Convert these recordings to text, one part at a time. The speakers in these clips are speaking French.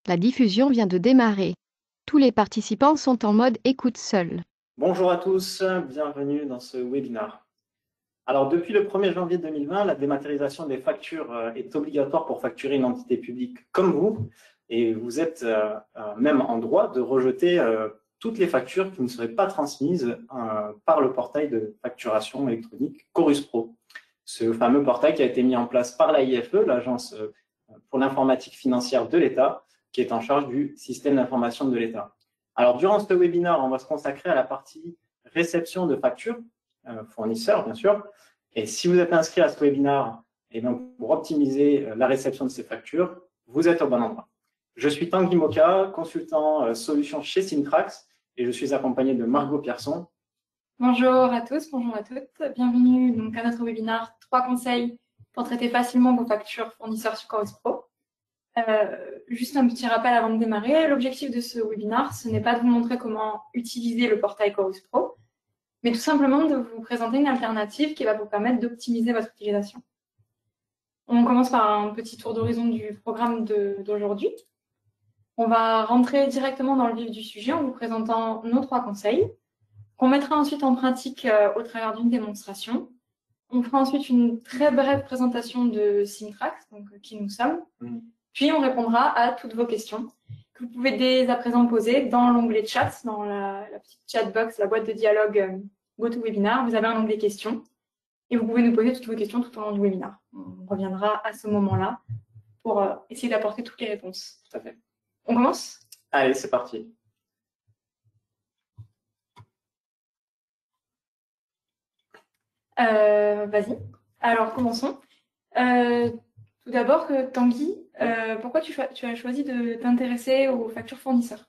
La diffusion vient de démarrer. Tous les participants sont en mode écoute seul. Bonjour à tous, bienvenue dans ce webinaire. Alors, depuis le 1er janvier 2020, la dématérialisation des factures est obligatoire pour facturer une entité publique comme vous, et vous êtes même en droit de rejeter toutes les factures qui ne seraient pas transmises par le portail de facturation électronique Chorus Pro. Ce fameux portail qui a été mis en place par l'AIFE, l'Agence pour l'informatique financière de l'État, qui est en charge du système d'information de l'État. Alors, durant ce webinaire, on va se consacrer à la partie réception de factures, fournisseurs, bien sûr. Et si vous êtes inscrit à ce webinaire, et donc pour optimiser la réception de ces factures, vous êtes au bon endroit. Je suis Tanguy Moka, consultant solutions chez Syntrax, et je suis accompagné de Margot Pierson. Bonjour à tous, bonjour à toutes. Bienvenue donc à notre webinaire 3 conseils pour traiter facilement vos factures fournisseurs sur Chorus Pro. Juste un petit rappel avant de démarrer. L'objectif de ce webinaire, ce n'est pas de vous montrer comment utiliser le portail Chorus Pro, mais tout simplement de vous présenter une alternative qui va vous permettre d'optimiser votre utilisation. On commence par un petit tour d'horizon du programme d'aujourd'hui. On va rentrer directement dans le vif du sujet en vous présentant nos 3 conseils, qu'on mettra ensuite en pratique au travers d'une démonstration. On fera ensuite une très brève présentation de Syntrax, donc qui nous sommes. Puis on répondra à toutes vos questions que vous pouvez dès à présent poser dans l'onglet chat, dans la petite chat box, la boîte de dialogue GoToWebinar. Vous avez un onglet questions et vous pouvez nous poser toutes vos questions tout au long du webinaire. On reviendra à ce moment-là pour essayer d'apporter toutes les réponses. Tout à fait. On commence ? Allez, c'est parti. Vas-y. Alors, commençons. Tout d'abord, Tanguy, pourquoi tu as choisi de t'intéresser aux factures fournisseurs?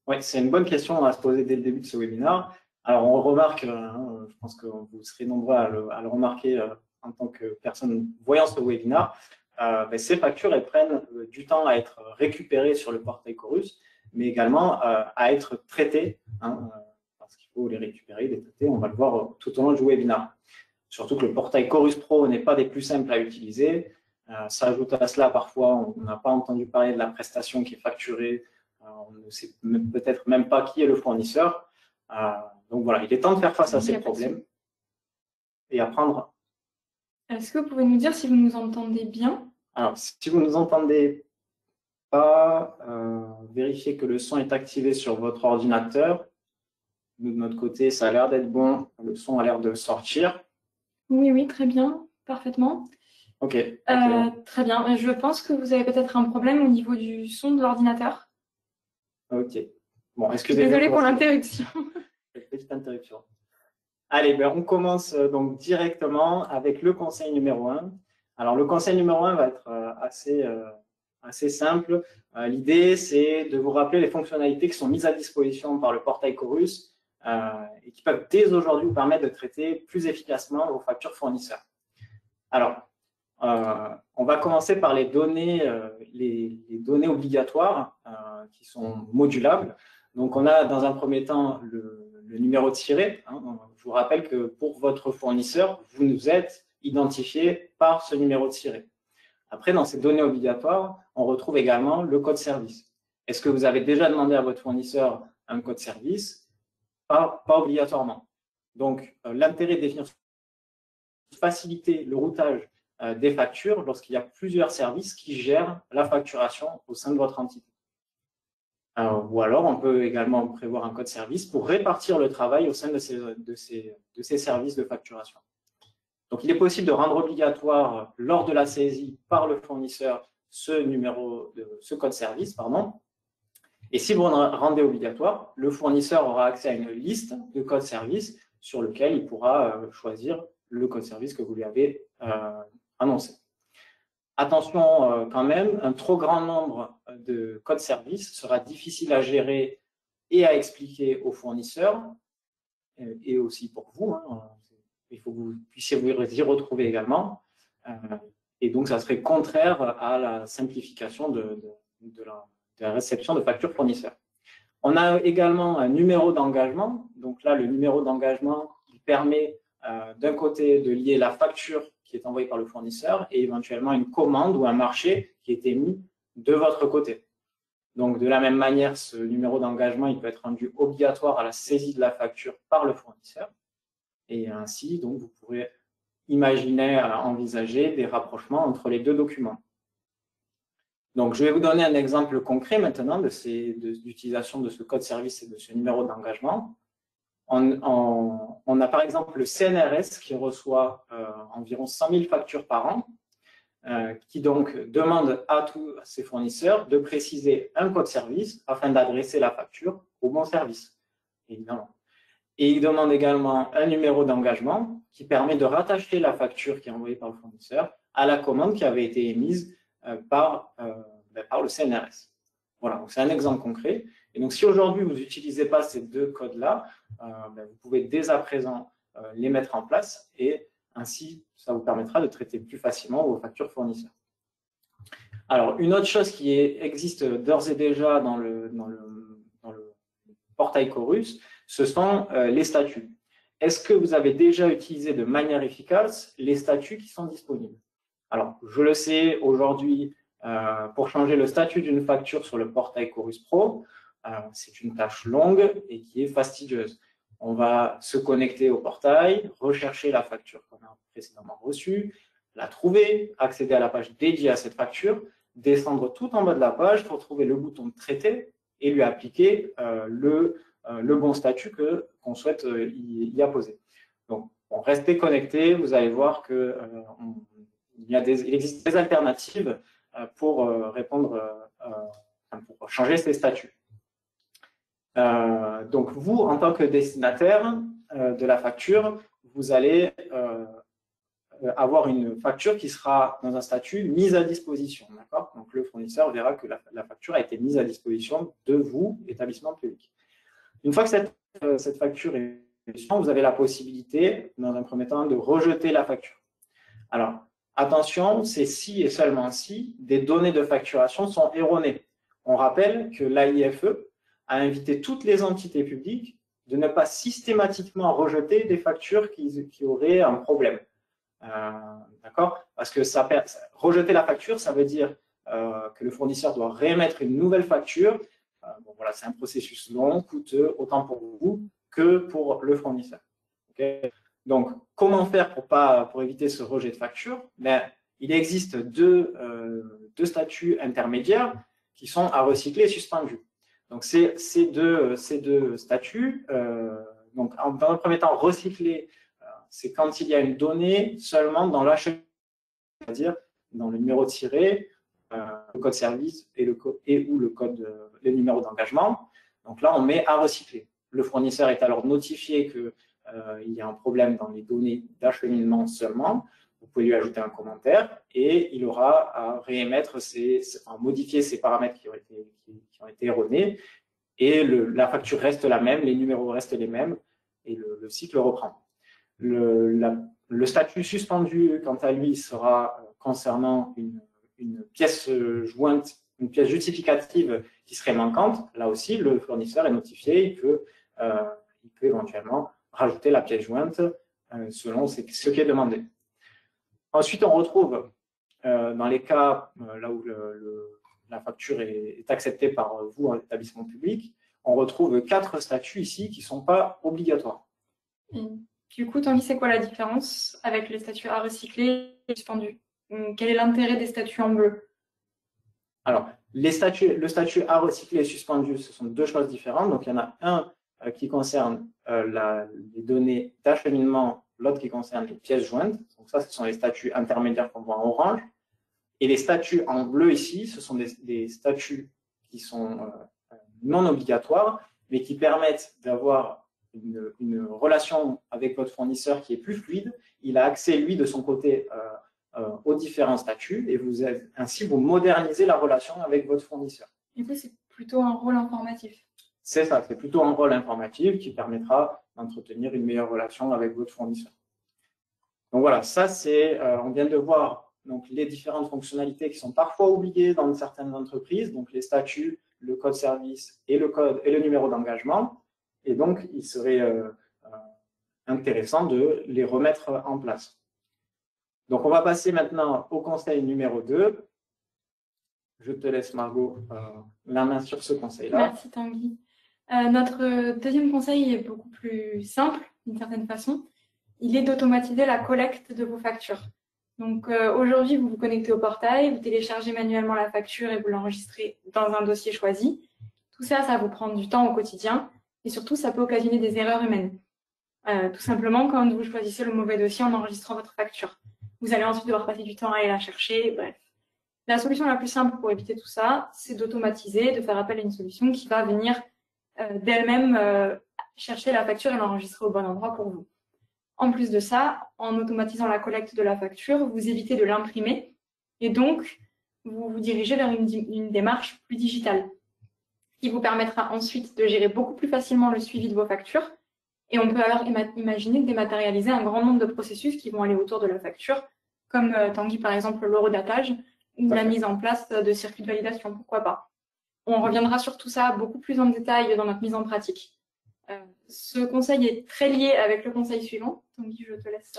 Oui, c'est une bonne question à se poser dès le début de ce webinaire. Alors, on remarque, je pense que vous serez nombreux à le remarquer en tant que personne voyant ce webinaire, ces factures, elles prennent du temps à être récupérées sur le portail Chorus, mais également à être traitées, parce qu'il faut les récupérer, les traiter. On va le voir tout au long du webinaire. Surtout que le portail Chorus Pro n'est pas des plus simples à utiliser. S'ajoute à cela, parfois, on n'a pas entendu parler de la prestation qui est facturée. On ne sait peut-être même pas qui est le fournisseur. Donc voilà, il est temps de faire face à ces problèmes et apprendre. Est-ce que vous pouvez nous dire si vous nous entendez bien? Alors, si vous ne nous entendez pas, vérifiez que le son est activé sur votre ordinateur. Nous, de notre côté, ça a l'air d'être bon. Le son a l'air de sortir. Oui, très bien, parfaitement. Ok. Très bien. Je pense que vous avez peut-être un problème au niveau du son de l'ordinateur. Ok. Bon, excusez-moi. Désolée pour l'interruption. Petite interruption. Allez, on commence donc directement avec le conseil numéro 1. Alors, le conseil numéro 1 va être assez simple. L'idée, c'est de vous rappeler les fonctionnalités qui sont mises à disposition par le portail Chorus et qui peuvent dès aujourd'hui vous permettre de traiter plus efficacement vos factures fournisseurs. Alors, on va commencer par les données obligatoires qui sont modulables. Donc, on a dans un premier temps le numéro de siret. Je vous rappelle que pour votre fournisseur, vous nous êtes identifié par ce numéro de siret. Après, dans ces données obligatoires, on retrouve également le code service. Est-ce que vous avez déjà demandé à votre fournisseur un code service? Pas obligatoirement. Donc, l'intérêt de définir, faciliter le routage des factures lorsqu'il y a plusieurs services qui gèrent la facturation au sein de votre entité. Ou alors, on peut également prévoir un code service pour répartir le travail au sein de ces services de facturation. Donc, il est possible de rendre obligatoire lors de la saisie par le fournisseur ce code service. Et si vous le rendez obligatoire, le fournisseur aura accès à une liste de codes service sur lequel il pourra choisir le code service que vous lui avez annoncé. Attention quand même, un trop grand nombre de codes service sera difficile à gérer et à expliquer aux fournisseurs et aussi pour vous. Il faut que vous puissiez vous y retrouver également. Et donc, ça serait contraire à la simplification de la réception de factures fournisseurs. On a également un numéro d'engagement. Donc là, le numéro d'engagement qui permet d'un côté de lier la facture qui est envoyée par le fournisseur et éventuellement une commande ou un marché qui est émis de votre côté. Donc, de la même manière, ce numéro d'engagement, il peut être rendu obligatoire à la saisie de la facture par le fournisseur. Et ainsi, donc, vous pourrez imaginer, envisager des rapprochements entre les deux documents. Donc, je vais vous donner un exemple concret maintenant d'utilisation de ce code service et de ce numéro d'engagement. On a par exemple le CNRS qui reçoit environ 100 000 factures par an, qui donc demande à tous ses fournisseurs de préciser un code service afin d'adresser la facture au bon service, évidemment. Et il demande également un numéro d'engagement qui permet de rattacher la facture qui est envoyée par le fournisseur à la commande qui avait été émise par le CNRS. Voilà, donc c'est un exemple concret. Et donc, si aujourd'hui, vous n'utilisez pas ces deux codes-là, vous pouvez dès à présent les mettre en place et ainsi, ça vous permettra de traiter plus facilement vos factures fournisseurs. Alors, une autre chose qui existe d'ores et déjà dans le portail Chorus, ce sont les statuts. Est-ce que vous avez déjà utilisé de manière efficace les statuts qui sont disponibles? Alors, je le sais, aujourd'hui, pour changer le statut d'une facture sur le portail Chorus Pro, c'est une tâche longue et qui est fastidieuse. On va se connecter au portail, rechercher la facture qu'on a précédemment reçue, la trouver, accéder à la page dédiée à cette facture, descendre tout en bas de la page pour trouver le bouton « Traiter » et lui appliquer le bon statut qu'on souhaite y apposer. Donc, restez connecté, vous allez voir qu'il existe des alternatives pour pour changer ces statuts. Donc, vous, en tant que destinataire de la facture, vous allez avoir une facture qui sera dans un statut mise à disposition. Donc, le fournisseur verra que la facture a été mise à disposition de vous, établissement public. Une fois que cette facture est vous avez la possibilité, dans un premier temps, de rejeter la facture. Alors, attention, c'est si et seulement si des données de facturation sont erronées. On rappelle que l'AIFE a invité toutes les entités publiques de ne pas systématiquement rejeter des factures qui auraient un problème. D'accord? Parce que rejeter la facture, ça veut dire que le fournisseur doit réémettre une nouvelle facture. Bon, voilà, c'est un processus long, coûteux, autant pour vous que pour le fournisseur. Okay? Donc, comment faire pour éviter ce rejet de facture? Il existe deux statuts intermédiaires qui sont à recycler et suspendus. Donc, ces deux statuts, donc, dans le premier temps, recycler, c'est quand il y a une donnée seulement dans l'acheminement, c'est-à-dire dans le numéro de tiré, le code service et ou le numéro d'engagement. Donc là, on met à recycler. Le fournisseur est alors notifié qu'il y a un problème dans les données d'acheminement seulement. Vous pouvez lui ajouter un commentaire et il aura à réémettre modifier ces paramètres qui ont été erronés. Et la facture reste la même, les numéros restent les mêmes et le cycle reprend. Le statut suspendu, quant à lui, sera concernant une pièce jointe, une pièce justificative qui serait manquante. Là aussi, le fournisseur est notifié, il peut éventuellement rajouter la pièce jointe selon ce qui est demandé. Ensuite, on retrouve dans les cas là où la facture est acceptée par vous, en établissement public, on retrouve 4 statuts ici qui ne sont pas obligatoires. Du coup, Tanguy, c'est quoi la différence avec les statuts à recycler et suspendus? Quel est l'intérêt des statuts en bleu? Alors, le statut à recycler et suspendu, ce sont deux choses différentes. Donc, il y en a un qui concerne les données d'acheminement, l'autre qui concerne les pièces jointes. Donc, ça, ce sont les statuts intermédiaires qu'on voit en orange. Et les statuts en bleu ici, ce sont des statuts qui sont non obligatoires, mais qui permettent d'avoir une relation avec votre fournisseur qui est plus fluide. Il a accès, lui, de son côté, aux différents statuts et ainsi vous modernisez la relation avec votre fournisseur. Du coup, c'est plutôt un rôle informatif. C'est ça, c'est plutôt un rôle informatif qui permettra d'entretenir une meilleure relation avec votre fournisseur. Donc voilà, ça c'est, on vient de voir donc, les différentes fonctionnalités qui sont parfois oubliées dans certaines entreprises, donc les statuts, le code service et le numéro d'engagement. Et donc, il serait intéressant de les remettre en place. Donc, on va passer maintenant au conseil numéro 2. je te laisse, Margot, la main sur ce conseil-là. Merci Tanguy. Notre deuxième conseil est beaucoup plus simple, d'une certaine façon. Il est d'automatiser la collecte de vos factures. Donc aujourd'hui, vous vous connectez au portail, vous téléchargez manuellement la facture et vous l'enregistrez dans un dossier choisi. Tout ça, ça vous prend du temps au quotidien et surtout, ça peut occasionner des erreurs humaines. Tout simplement, quand vous choisissez le mauvais dossier en enregistrant votre facture. Vous allez ensuite devoir passer du temps à aller la chercher, bref. La solution la plus simple pour éviter tout ça, c'est d'automatiser, de faire appel à une solution qui va venir d'elle-même chercher la facture et l'enregistrer au bon endroit pour vous. En plus de ça, en automatisant la collecte de la facture, vous évitez de l'imprimer et donc vous vous dirigez vers une démarche plus digitale qui vous permettra ensuite de gérer beaucoup plus facilement le suivi de vos factures. Et on peut alors imaginer dématérialiser un grand nombre de processus qui vont aller autour de la facture, comme Tanguy par exemple l'horodatage ou la mise en place de circuits de validation, pourquoi pas. On reviendra sur tout ça beaucoup plus en détail dans notre mise en pratique. Ce conseil est très lié avec le conseil suivant. Tanguy, je te laisse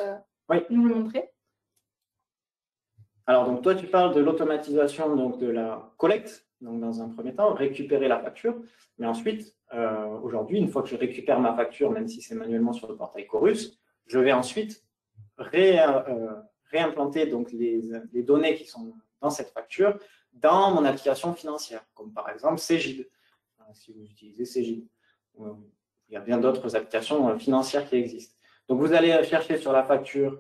nous le montrer. Alors, donc, toi, tu parles de l'automatisation de la collecte, donc dans un premier temps, récupérer la facture. Mais ensuite, aujourd'hui, une fois que je récupère ma facture, même si c'est manuellement sur le portail Chorus, je vais ensuite réimplanter donc, les données qui sont dans cette facture dans mon application financière, comme par exemple Cegid, si vous utilisez Cegid. Il y a bien d'autres applications financières qui existent. Donc, vous allez chercher sur la facture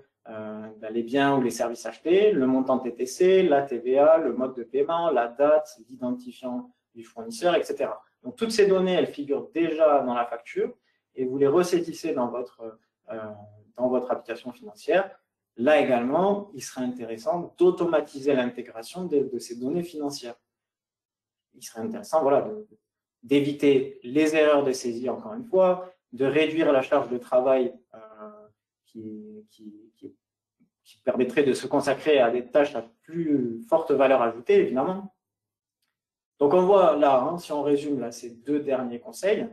les biens ou les services achetés, le montant TTC, la TVA, le mode de paiement, la date, l'identifiant du fournisseur, etc. Donc, toutes ces données, elles figurent déjà dans la facture et vous les ressaisissez dans votre application financière. Là également, il serait intéressant d'automatiser l'intégration de ces données financières. Il serait intéressant d'éviter les erreurs de saisie, encore une fois, de réduire la charge de travail qui permettrait de se consacrer à des tâches à plus forte valeur ajoutée, évidemment. Donc, on voit là, si on résume là, ces deux derniers conseils,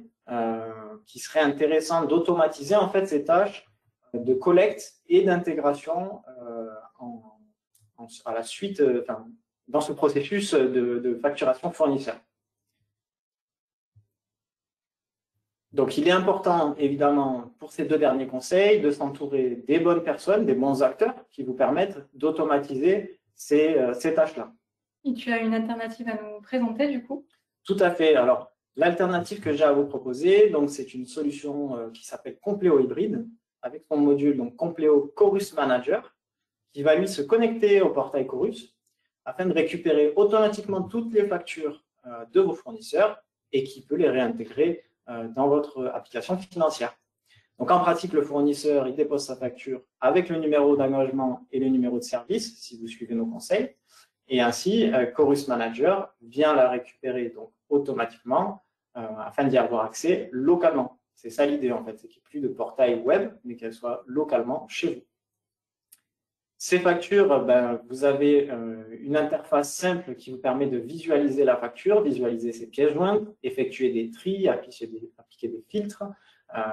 qu'il serait intéressant d'automatiser en fait ces tâches de collecte et d'intégration à la suite, dans ce processus de facturation fournisseur. Donc, il est important, évidemment, pour ces deux derniers conseils, de s'entourer des bonnes personnes, des bons acteurs qui vous permettent d'automatiser ces tâches-là. Et tu as une alternative à nous présenter, du coup? Tout à fait. Alors, l'alternative que j'ai à vous proposer, c'est une solution qui s'appelle Compleo Hybride, avec son module Compleo Chorus Manager, qui va lui se connecter au portail Chorus afin de récupérer automatiquement toutes les factures de vos fournisseurs et qui peut les réintégrer dans votre application financière. Donc, en pratique, le fournisseur, il dépose sa facture avec le numéro d'engagement et le numéro de service, si vous suivez nos conseils. Et ainsi, Chorus Manager vient la récupérer automatiquement afin d'y avoir accès localement. C'est ça l'idée, en fait, c'est qu'il n'y ait plus de portail web, mais qu'elle soit localement chez vous. Ces factures, vous avez une interface simple qui vous permet de visualiser la facture, visualiser ses pièces jointes, effectuer des tris, appliquer des filtres,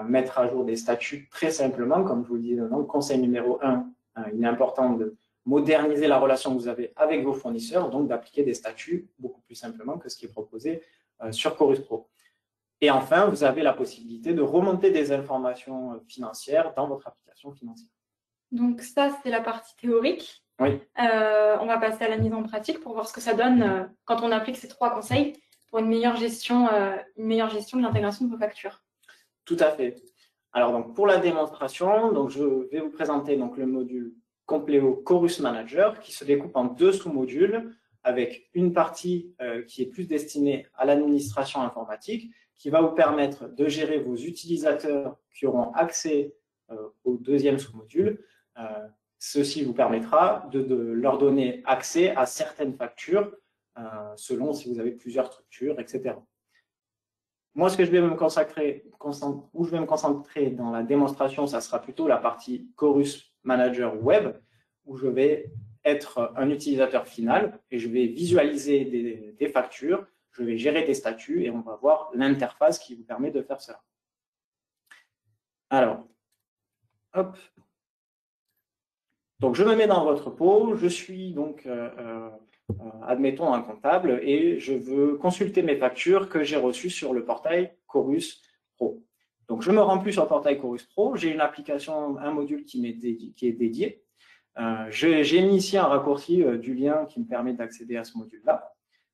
mettre à jour des statuts très simplement. Comme je vous le disais dans le conseil numéro 1, il est important de moderniser la relation que vous avez avec vos fournisseurs, donc d'appliquer des statuts beaucoup plus simplement que ce qui est proposé sur Chorus Pro. Et enfin, vous avez la possibilité de remonter des informations financières dans votre application financière. Donc ça, c'est la partie théorique. Oui. On va passer à la mise en pratique pour voir ce que ça donne quand on applique ces 3 conseils pour une meilleure gestion de l'intégration de vos factures. Tout à fait. Alors, pour la démonstration, je vais vous présenter le module Compleo Chorus Manager qui se découpe en 2 sous-modules avec une partie qui est plus destinée à l'administration informatique qui va vous permettre de gérer vos utilisateurs qui auront accès au 2e sous-module. Ceci vous permettra de leur donner accès à certaines factures selon si vous avez plusieurs structures, etc. Moi, ce que je vais me concentrer dans la démonstration, ça sera plutôt la partie Chorus Manager Web, où je vais être un utilisateur final et je vais visualiser des factures, je vais gérer des statuts et on va voir l'interface qui vous permet de faire cela. Alors, hop. Donc, je me mets dans votre peau. Je suis admettons un comptable, et je veux consulter mes factures que j'ai reçues sur le portail Chorus Pro. Donc, je me rends plus sur le portail Chorus Pro, j'ai une application, un module qui est dédié. J'ai mis ici un raccourci du lien qui me permet d'accéder à ce module-là.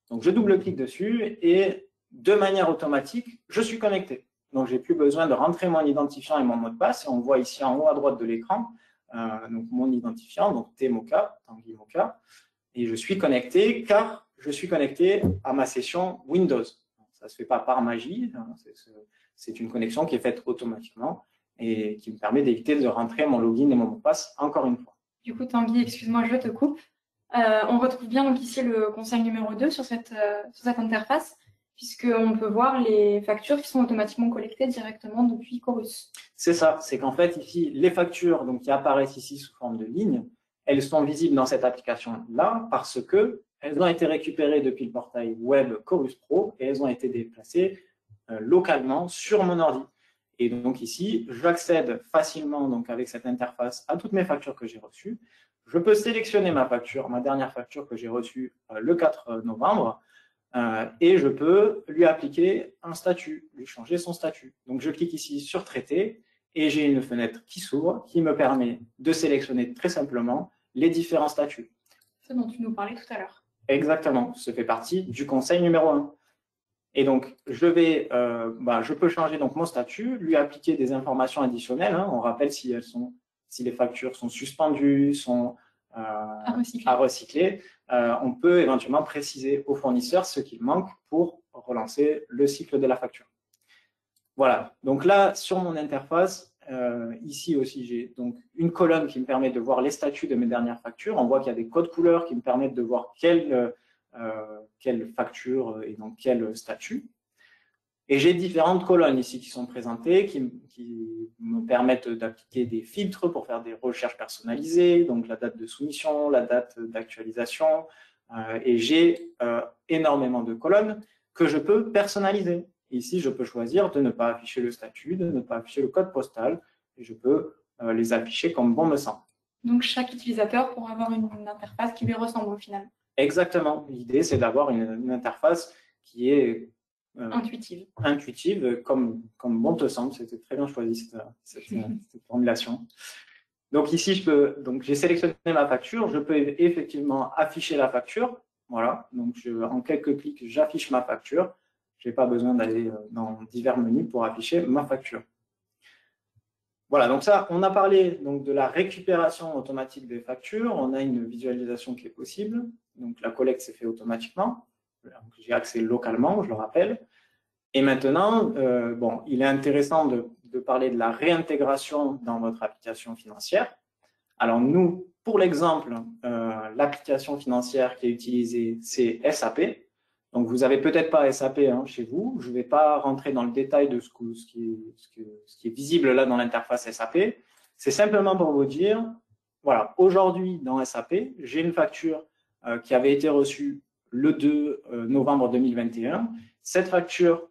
Donc, je double-clique dessus et de manière automatique, je suis connecté. Donc, j'ai plus besoin de rentrer mon identifiant et mon mot de passe. Et on voit ici en haut à droite de l'écran donc mon identifiant, donc TMOCA, Tanguy Moka. Et je suis connecté car je suis connecté à ma session Windows. Ça ne se fait pas par magie, hein, c'est une connexion qui est faite automatiquement et qui me permet d'éviter de rentrer mon login et mon mot de passe encore une fois. Du coup, Tanguy, excuse-moi, je te coupe. On retrouve bien donc ici le conseil numéro 2 sur cette interface, puisqu'on peut voir les factures qui sont automatiquement collectées directement depuis Chorus. C'est ça, c'est qu'en fait, ici, les factures donc, qui apparaissent ici sous forme de ligne, elles sont visibles dans cette application-là parce qu'elles ont été récupérées depuis le portail web Chorus Pro et elles ont été déplacées localement sur mon ordi. Et donc ici, j'accède facilement donc, avec cette interface à toutes mes factures que j'ai reçues. Je peux sélectionner ma facture, ma dernière facture que j'ai reçue le 4 novembre et je peux lui appliquer un statut, lui changer son statut. Donc je clique ici sur Traiter et j'ai une fenêtre qui s'ouvre qui me permet de sélectionner très simplement les différents statuts. Ce dont tu nous parlais tout à l'heure. Exactement, ça fait partie du conseil numéro 1. Et donc, je peux changer donc mon statut, lui appliquer des informations additionnelles. Hein. On rappelle si les factures sont suspendues, sont à recycler. On peut éventuellement préciser au fournisseur ce qu'il manque pour relancer le cycle de la facture. Voilà. Donc là, sur mon interface, ici aussi, j'ai donc une colonne qui me permet de voir les statuts de mes dernières factures. On voit qu'il y a des codes couleurs qui me permettent de voir quelle facture et dans quel statut. Et j'ai différentes colonnes ici qui sont présentées, qui me permettent d'appliquer des filtres pour faire des recherches personnalisées, donc la date de soumission, la date d'actualisation, et j'ai énormément de colonnes que je peux personnaliser. Ici, je peux choisir de ne pas afficher le statut, de ne pas afficher le code postal, et je peux les afficher comme bon me semble. Donc, chaque utilisateur pourra avoir une interface qui lui ressemble au final. Exactement. L'idée, c'est d'avoir une interface qui est intuitive comme bon te semble. C'était très bien choisi cette formulation. Donc ici, j'ai sélectionné ma facture. Je peux effectivement afficher la facture. Voilà. Donc en quelques clics, j'affiche ma facture. Je n'ai pas besoin d'aller dans divers menus pour afficher ma facture. Voilà, donc ça, on a parlé donc, de la récupération automatique des factures. On a une visualisation qui est possible. Donc la collecte s'est faite automatiquement. J'ai accès localement, je le rappelle. Et maintenant, il est intéressant de parler de la réintégration dans votre application financière. Alors nous, pour l'exemple, l'application financière qui est utilisée, c'est SAP. Donc, vous n'avez peut-être pas SAP chez vous. Je ne vais pas rentrer dans le détail de ce qui est visible là dans l'interface SAP. C'est simplement pour vous dire, voilà, aujourd'hui dans SAP, j'ai une facture qui avait été reçue le 2 novembre 2021. Cette facture,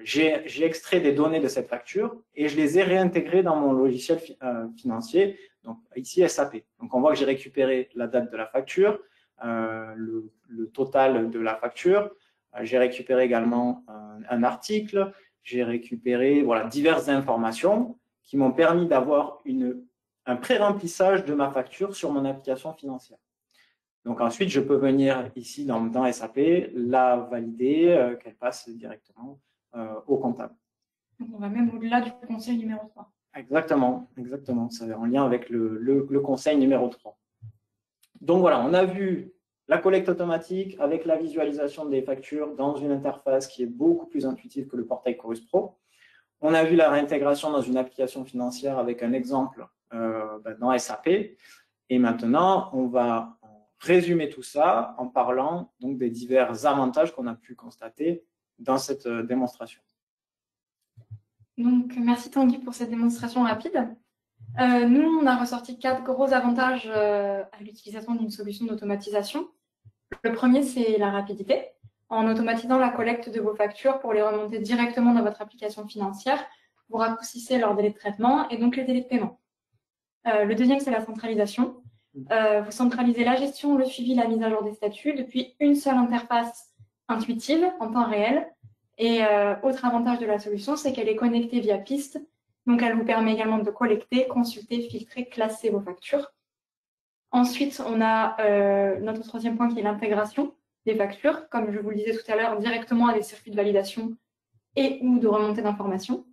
j'ai extrait des données de cette facture et je les ai réintégrées dans mon logiciel financier, donc ici SAP. Donc, on voit que j'ai récupéré la date de la facture, le total de la facture. J'ai récupéré également un article. J'ai récupéré diverses informations qui m'ont permis d'avoir un pré-remplissage de ma facture sur mon application financière. Donc ensuite, je peux venir ici dans SAP, la valider, qu'elle passe directement au comptable. Donc on va même au-delà du conseil numéro 3. Exactement. C'est en lien avec le conseil numéro 3. Donc voilà, on a vu la collecte automatique avec la visualisation des factures dans une interface qui est beaucoup plus intuitive que le portail Chorus Pro. On a vu la réintégration dans une application financière avec un exemple dans SAP. Et maintenant, on va résumer tout ça en parlant donc des divers avantages qu'on a pu constater dans cette démonstration. Donc, merci Tanguy pour cette démonstration rapide. Nous, on a ressorti 4 gros avantages à l'utilisation d'une solution d'automatisation. Le premier, c'est la rapidité. En automatisant la collecte de vos factures pour les remonter directement dans votre application financière, vous raccourcissez leur délai de traitement et donc les délais de paiement. Le deuxième, c'est la centralisation. Vous centralisez la gestion, le suivi, la mise à jour des statuts depuis une seule interface intuitive en temps réel. Et autre avantage de la solution, c'est qu'elle est connectée via piste. Donc, elle vous permet également de collecter, consulter, filtrer, classer vos factures. Ensuite, on a notre troisième point qui est l'intégration des factures, comme je vous le disais tout à l'heure, directement à des circuits de validation et ou de remontée d'informations.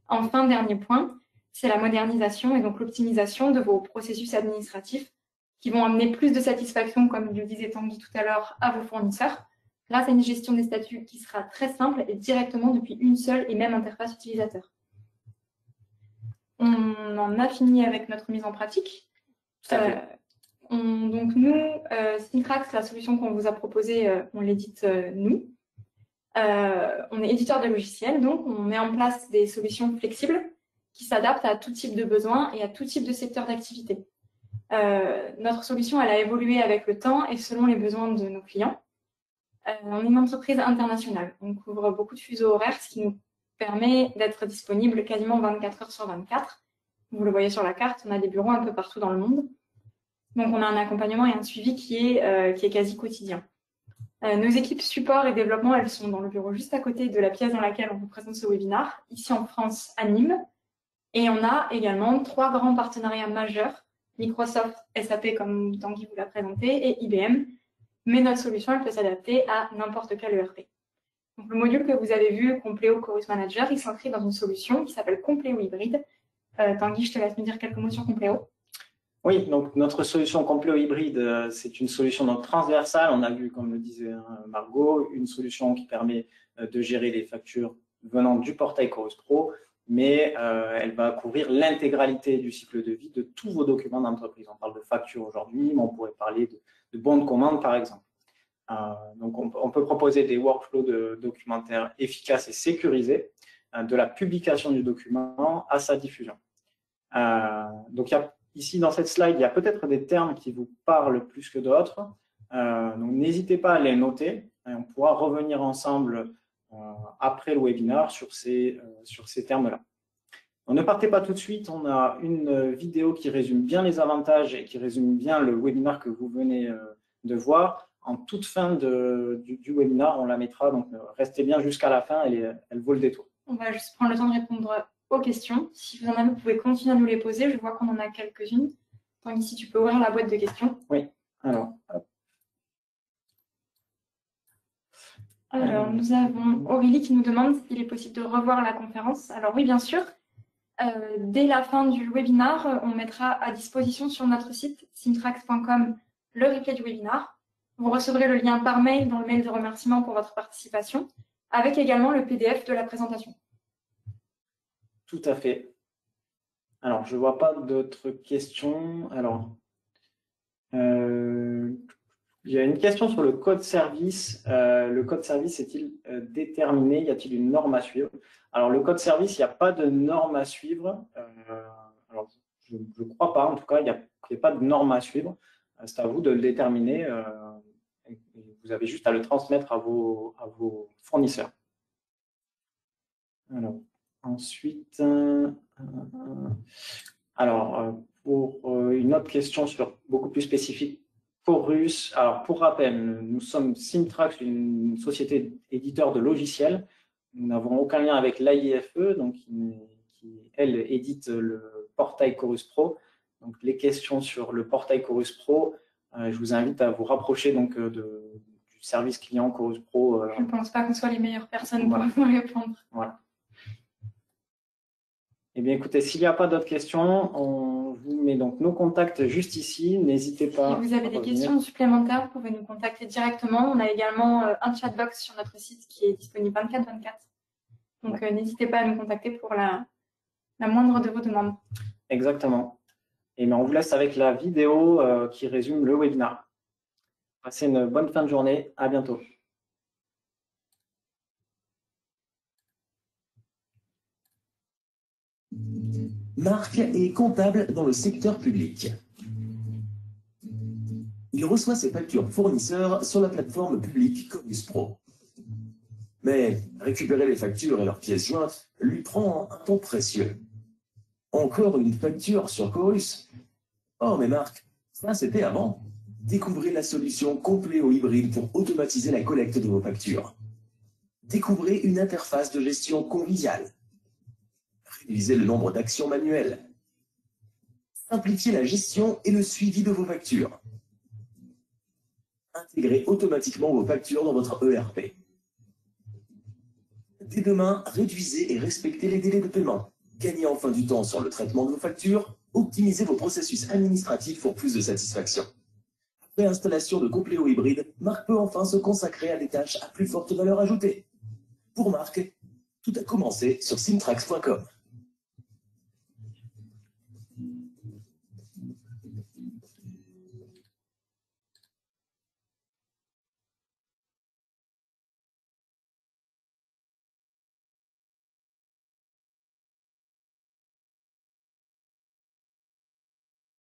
Enfin, dernier point, c'est la modernisation et donc l'optimisation de vos processus administratifs qui vont amener plus de satisfaction, comme le disait Tanguy tout à l'heure, à vos fournisseurs, grâce à une gestion des statuts qui sera très simple et directement depuis une seule et même interface utilisateur. On en a fini avec notre mise en pratique. Donc nous, Syntrax, la solution qu'on vous a proposée, on l'édite nous. On est éditeur de logiciels, donc on met en place des solutions flexibles qui s'adaptent à tout type de besoins et à tout type de secteur d'activité. Notre solution, elle a évolué avec le temps et selon les besoins de nos clients. On est une entreprise internationale. On couvre beaucoup de fuseaux horaires, ce qui nous permet d'être disponible quasiment 24 heures sur 24. Vous le voyez sur la carte, on a des bureaux un peu partout dans le monde. Donc, on a un accompagnement et un suivi qui est quasi quotidien. Nos équipes support et développement, elles sont dans le bureau juste à côté de la pièce dans laquelle on vous présente ce webinaire, ici en France, à Nîmes. Et on a également 3 grands partenariats majeurs, Microsoft, SAP, comme Tanguy vous l'a présenté, et IBM. Mais notre solution, elle peut s'adapter à n'importe quel ERP. Donc, le module que vous avez vu, Compleo Chorus Manager, il s'inscrit dans une solution qui s'appelle Compleo Hybride. Tanguy, je te laisse me dire quelques mots sur Compleo. Oui, donc notre solution Compleo Hybride, c'est une solution donc transversale. On a vu, comme le disait Margot, une solution qui permet de gérer les factures venant du portail Chorus Pro, mais elle va couvrir l'intégralité du cycle de vie de tous vos documents d'entreprise. On parle de factures aujourd'hui, mais on pourrait parler de bons de commande, par exemple. Donc, on peut proposer des workflows de documentaire efficaces et sécurisés, de la publication du document à sa diffusion. Donc, ici, dans cette slide, il y a peut-être des termes qui vous parlent plus que d'autres. Donc, n'hésitez pas à les noter. Et on pourra revenir ensemble après le webinaire sur ces termes-là. Ne partez pas tout de suite. On a une vidéo qui résume bien les avantages et qui résume bien le webinaire que vous venez de voir. En toute fin du webinaire, on la mettra. Donc, restez bien jusqu'à la fin. Elle vaut le détour. On va juste prendre le temps de répondre aux questions. Si vous en avez, vous pouvez continuer à nous les poser. Je vois qu'on en a quelques-unes. Donc ici, tu peux ouvrir la boîte de questions. Oui. Alors, nous avons Aurélie qui nous demande s'il est possible de revoir la conférence. Alors oui, bien sûr. Dès la fin du webinaire, on mettra à disposition sur notre site syntrax.com le replay du webinaire. Vous recevrez le lien par mail dans le mail de remerciement pour votre participation, avec également le PDF de la présentation. Tout à fait. Alors, je ne vois pas d'autres questions. Alors, il y a une question sur le code service. Le code service est-il déterminé? Y a-t-il une norme à suivre? Alors, le code service, il n'y a pas de norme à suivre. Alors, je ne crois pas. En tout cas, il n'y a pas de norme à suivre. C'est à vous de le déterminer. Vous avez juste à le transmettre à vos fournisseurs. Alors, ensuite, pour une autre question beaucoup plus spécifique, Chorus. Alors, pour rappel, nous sommes Syntrax, une société éditeur de logiciels. Nous n'avons aucun lien avec l'AIFE, donc qui, elle, édite le portail Chorus Pro. Donc, les questions sur le portail Chorus Pro, je vous invite à vous rapprocher donc, du service client Chorus Pro. Je ne pense pas qu'on soit les meilleures personnes pour vous répondre. Voilà. Eh bien, écoutez, s'il n'y a pas d'autres questions, on vous met donc nos contacts juste ici. N'hésitez pas. Si vous avez des questions supplémentaires, vous pouvez nous contacter directement. On a également un chatbox sur notre site qui est disponible 24/24. Donc, n'hésitez pas à nous contacter pour la moindre de vos demandes. Exactement. Et bien, on vous laisse avec la vidéo qui résume le webinaire. Passez une bonne fin de journée. À bientôt. Marc est comptable dans le secteur public. Il reçoit ses factures fournisseurs sur la plateforme publique Chorus Pro. Mais récupérer les factures et leurs pièces jointes lui prend un temps précieux. Encore une facture sur Chorus? Oh, mais Marc, Ça, c'était avant. Découvrez la solution Compléo Hybride pour automatiser la collecte de vos factures. Découvrez une interface de gestion conviviale. Réduisez le nombre d'actions manuelles. Simplifiez la gestion et le suivi de vos factures. Intégrez automatiquement vos factures dans votre ERP. Dès demain, réduisez et respectez les délais de paiement. Gagnez enfin du temps sur le traitement de vos factures. Optimisez vos processus administratifs pour plus de satisfaction. Après installation de Compléo Hybride, Marc peut enfin se consacrer à des tâches à plus forte valeur ajoutée. Pour Marc, tout a commencé sur simtrax.com.